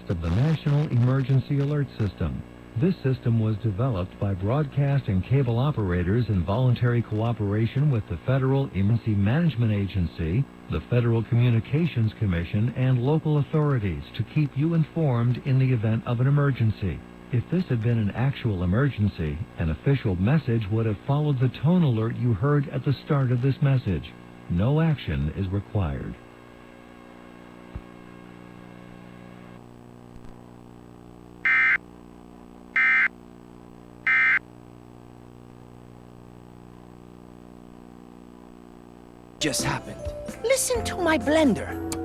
of the National Emergency Alert System. This system was developed by broadcast and cable operators in voluntary cooperation with the Federal Emergency Management Agency, the Federal Communications Commission, and local authorities to keep you informed in the event of an emergency. If this had been an actual emergency, an official message would have followed the tone alert you heard at the start of this message. No action is required. Just happened. Listen to my blender.